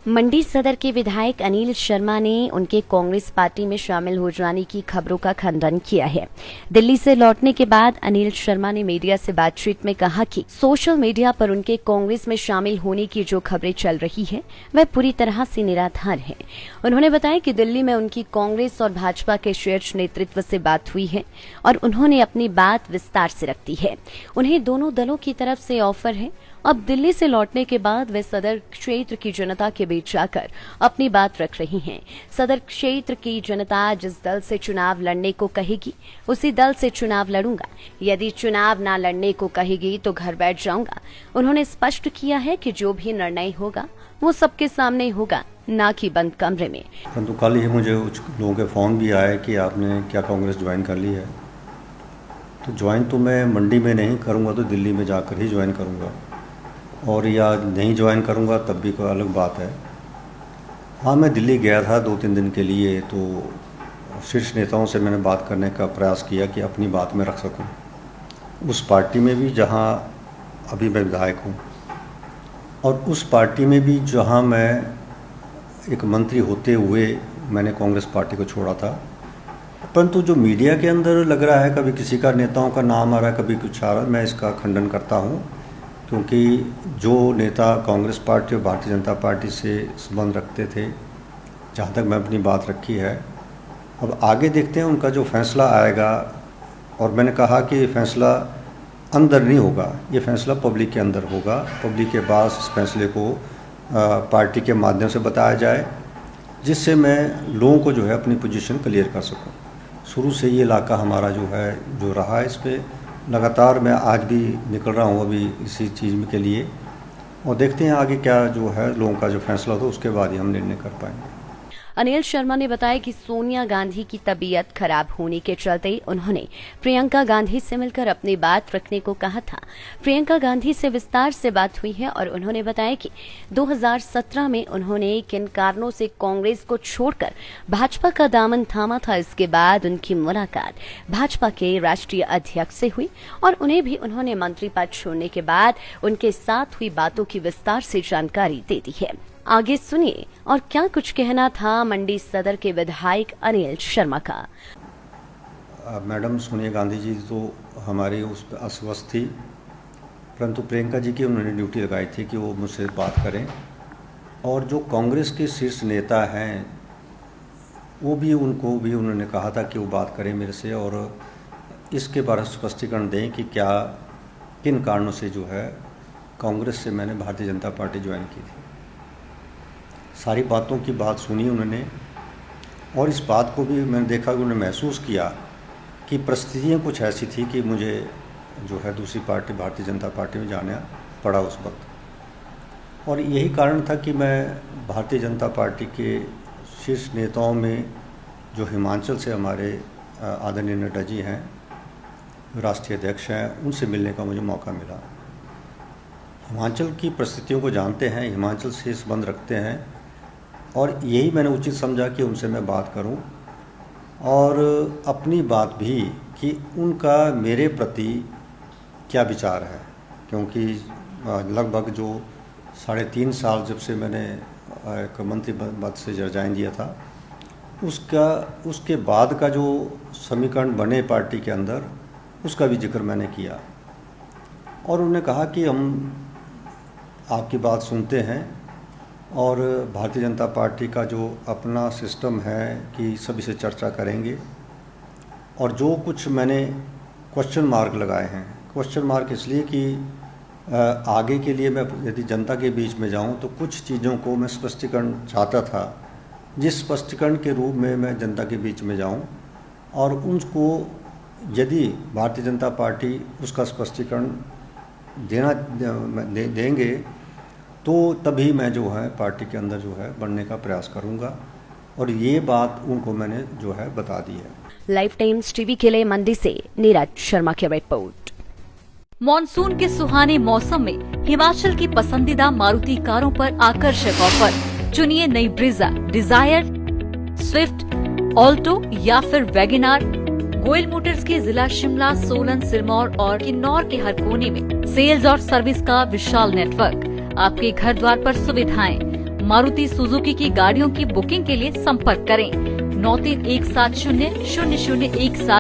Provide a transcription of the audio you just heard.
मंडी सदर के विधायक अनिल शर्मा ने उनके कांग्रेस पार्टी में शामिल हो जाने की खबरों का खंडन किया है। दिल्ली से लौटने के बाद अनिल शर्मा ने मीडिया से बातचीत में कहा कि सोशल मीडिया पर उनके कांग्रेस में शामिल होने की जो खबरें चल रही है वह पूरी तरह से निराधार है। उन्होंने बताया कि दिल्ली में उनकी कांग्रेस और भाजपा के शीर्ष नेतृत्व से बात हुई है और उन्होंने अपनी बात विस्तार से रख दी है। उन्हें दोनों दलों की तरफ से ऑफर है। अब दिल्ली से लौटने के बाद वे सदर क्षेत्र की जनता के बीच जाकर अपनी बात रख रही हैं। सदर क्षेत्र की जनता जिस दल से चुनाव लड़ने को कहेगी उसी दल से चुनाव लड़ूंगा। यदि चुनाव ना लड़ने को कहेगी तो घर बैठ जाऊंगा। उन्होंने स्पष्ट किया है कि जो भी निर्णय होगा वो सबके सामने होगा, ना कि बंद कमरे में। परंतु कल ही मुझे कुछ लोगों के फोन भी आए कि आपने क्या कांग्रेस ज्वाइन कर ली है। तो ज्वाइन तो मैं मंडी में नहीं करूंगा, तो दिल्ली में जाकर ही ज्वाइन करूंगा, और या नहीं ज्वाइन करूंगा तब भी कोई अलग बात है। हाँ, मैं दिल्ली गया था 2-3 दिन के लिए, तो शीर्ष नेताओं से मैंने बात करने का प्रयास किया कि अपनी बात में रख सकूं उस पार्टी में भी जहां अभी मैं विधायक हूं, और उस पार्टी में भी जहां मैं एक मंत्री होते हुए मैंने कांग्रेस पार्टी को छोड़ा था। परंतु जो मीडिया के अंदर लग रहा है, कभी किसी का नेताओं का नाम आ रहा है, कभी कुछ आ रहा है, मैं इसका खंडन करता हूँ, क्योंकि जो नेता कांग्रेस पार्टी और भारतीय जनता पार्टी से संबंध रखते थे, जहाँ तक मैं अपनी बात रखी है, अब आगे देखते हैं उनका जो फैसला आएगा। और मैंने कहा कि फैसला अंदर नहीं होगा, ये फैसला पब्लिक के अंदर होगा। पब्लिक के पास इस फैसले को पार्टी के माध्यम से बताया जाए, जिससे मैं लोगों को जो है अपनी पोजीशन क्लियर कर सकूं। शुरू से ये इलाका हमारा जो है जो रहा है, इस पर लगातार मैं आज भी निकल रहा हूँ अभी इसी चीज़ के लिए, और देखते हैं आगे क्या जो है लोगों का जो फैसला हो, उसके बाद ही हम निर्णय कर पाएंगे। अनिल शर्मा ने बताया कि सोनिया गांधी की तबीयत खराब होने के चलते उन्होंने प्रियंका गांधी से मिलकर अपनी बात रखने को कहा था। प्रियंका गांधी से विस्तार से बात हुई है और उन्होंने बताया कि 2017 में उन्होंने किन कारणों से कांग्रेस को छोड़कर भाजपा का दामन थामा था। इसके बाद उनकी मुलाकात भाजपा के राष्ट्रीय अध्यक्ष से हुई और उन्हें भी उन्होंने मंत्री पद छोड़ने के बाद उनके साथ हुई बातों की विस्तार से जानकारी दे दी है। आगे सुनिए और क्या कुछ कहना था मंडी सदर के विधायक अनिल शर्मा का। मैडम सोनिया गांधी जी तो हमारी उस पर अस्वस्थ थी, परंतु प्रियंका जी की उन्होंने ड्यूटी लगाई थी कि वो मुझसे बात करें, और जो कांग्रेस के शीर्ष नेता हैं वो भी उनको भी उन्होंने कहा था कि वो बात करें मेरे से और इसके बारे में स्पष्टीकरण दें कि क्या किन कारणों से जो है कांग्रेस से मैंने भारतीय जनता पार्टी ज्वाइन की थी। सारी बातों की बात सुनी उन्होंने, और इस बात को भी मैंने देखा कि उन्होंने महसूस किया कि परिस्थितियाँ कुछ ऐसी थी कि मुझे जो है दूसरी पार्टी भारतीय जनता पार्टी में जाना पड़ा उस वक्त। और यही कारण था कि मैं भारतीय जनता पार्टी के शीर्ष नेताओं में जो हिमाचल से हमारे आदरणीय नड्डा जी हैं, राष्ट्रीय अध्यक्ष हैं, उनसे मिलने का मुझे मौका मिला। हिमाचल की परिस्थितियों को जानते हैं, हिमाचल से संबंध रखते हैं, और यही मैंने उचित समझा कि उनसे मैं बात करूं और अपनी बात भी कि उनका मेरे प्रति क्या विचार है, क्योंकि लगभग जो 3.5 साल जब से मैंने एक मंत्री पद से रिजाइन दिया था, उसके बाद का जो समीकरण बने पार्टी के अंदर, उसका भी जिक्र मैंने किया। और उन्होंने कहा कि हम आपकी बात सुनते हैं और भारतीय जनता पार्टी का जो अपना सिस्टम है कि सभी से चर्चा करेंगे, और जो कुछ मैंने क्वेश्चन मार्क लगाए हैं, क्वेश्चन मार्क इसलिए कि आगे के लिए मैं यदि जनता के बीच में जाऊं तो कुछ चीज़ों को मैं स्पष्टीकरण चाहता था, जिस स्पष्टीकरण के रूप में मैं जनता के बीच में जाऊं, और उनको यदि भारतीय जनता पार्टी उसका स्पष्टीकरण देंगे तो तभी मैं जो है पार्टी के अंदर जो है बढ़ने का प्रयास करूंगा, और ये बात उनको मैंने जो है बता दी है। लाइफ टाइम्स टीवी के लिए मंडी से नीरज शर्मा की रिपोर्ट। मॉनसून के सुहाने मौसम में हिमाचल की पसंदीदा मारुति कारों पर आकर्षक ऑफर। चुनिए नई ब्रीजा, डिजायर, स्विफ्ट, ऑल्टो या फिर वैगनार। गोयल मोटर्स के जिला शिमला, सोलन, सिरमौर और किन्नौर के हर कोने में सेल्स और सर्विस का विशाल नेटवर्क। आपके घर द्वार पर सुविधाएं। मारुति सुजुकी की गाड़ियों की बुकिंग के लिए संपर्क करें 9317000017।